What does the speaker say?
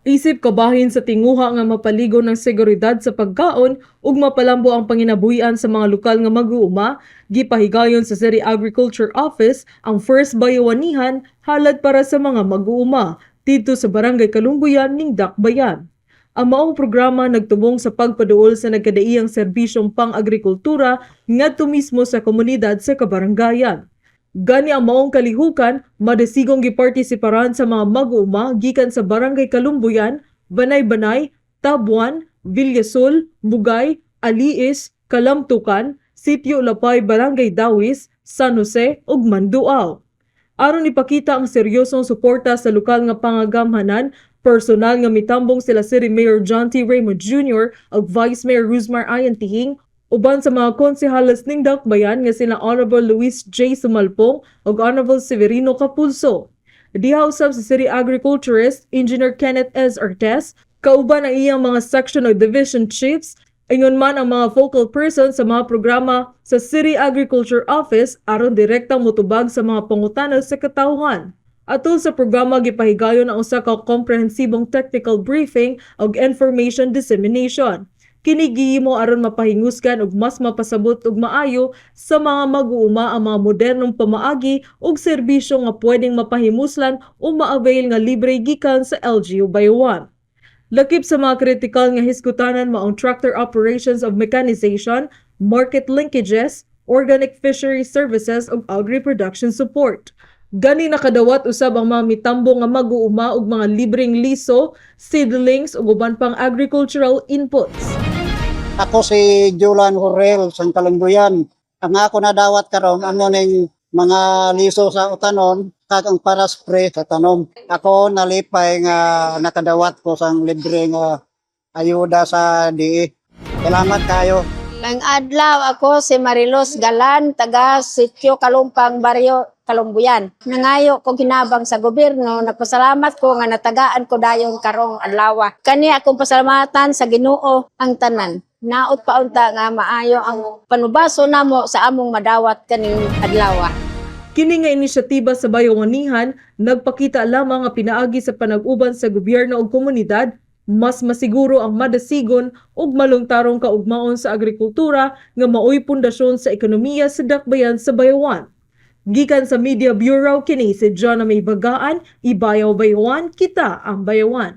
Isip kabahin sa tinguha nga mapaligo ng seguridad sa pagkaon ug mapalambo ang panginabuhian sa mga lokal nga mag-uuma, gipahigayon sa City Agriculture Office ang first bayawanihan halad para sa mga mag-uuma dito sa Barangay Kalumbuyan ning Dakbayan. Ang maong programa nagtubong sa pagpaduol sa nagkadaiyang serbisyong pang-agrikultura ngadto mismo sa komunidad sa kabarangayan. Gani ang maong kalihukan, madasigong gipartisiparan sa mga mag-uuma gikan sa Barangay Kalumbuyan, Banay-Banay, Tabuan, Villasol, Bugay, Aliis, Kalamtukan, Sitio Lapay, Barangay Dawis, San Jose ug Manduaw. Aron ipakita ang seryosong suporta sa lokal nga pangagamhanan, personal nga mitambong sila City Mayor John T. Raymond Jr. ug Vice Mayor Ruzmar Ayantihing uban sa mga konsehalas ning Dakbayan nga sila Honorable Luis J. Sumalpong ug Honorable Severino Capulso. Diha usab sa City Agriculturist Engineer Kenneth S. Ortez, kauban ang iyang mga section o division chiefs, ingon man ang mga focal person sa mga programa sa City Agriculture Office aron direktang motubag sa mga pangutana sa katawhan. Atol sa programa gipahigayon ang usa ka komprehensibong technical briefing ug information dissemination. Kini gihimo aron mapahingusgan ug mas mapasabot ug maayo sa mga mag-uuma ang mga modernong pamaagi ug serbisyo nga pwedeng mapahimuslan o ma-avail nga libre gikan sa LGU Bayawan. Lakip sa mga kritikal nga hiskutanan maong tractor operations of mechanization, market linkages, organic fishery services ug agri-production support. Gani nakadawat usab ang mga mitambo nga mag-uuma ug mga libreng liso, seedlings ug uban pang agricultural inputs. Ako si Julan Horrel sa Kalumbuyan. Ang ako nadawat karon amo ning mga liso sa utanon kag ang para spray sa tanom. Ako nalipay nga nakadawat ko sang libre nga ayuda sa DE. Salamat kayo. Ang adlaw ako si Marilos Galan, taga Sitio Kalumpang, Baryo Kalumbuyan. Nangayo ko ginabang sa gobyerno, nagpasalamat ko nga natagaan ko dayon karong adlaw. Kani akong pasalamatan sa Ginoo ang tanan. Naot paunta nga maayo ang panubaso namo sa among madawat kaning adlaw. Kini nga inisyatiba sa bayawanihan nagpakita lamang nga pinaagi sa panag-uban sa gobyerno ug komunidad, mas masiguro ang madasigon ug malungtarong kaugmaon sa agrikultura nga maoy pundasyon sa ekonomiya sa Dakbayan sa Bayawan. Gikan sa Media Bureau kini si John May Bagaan, Ibayaw Bayawan, kita ang Bayawan.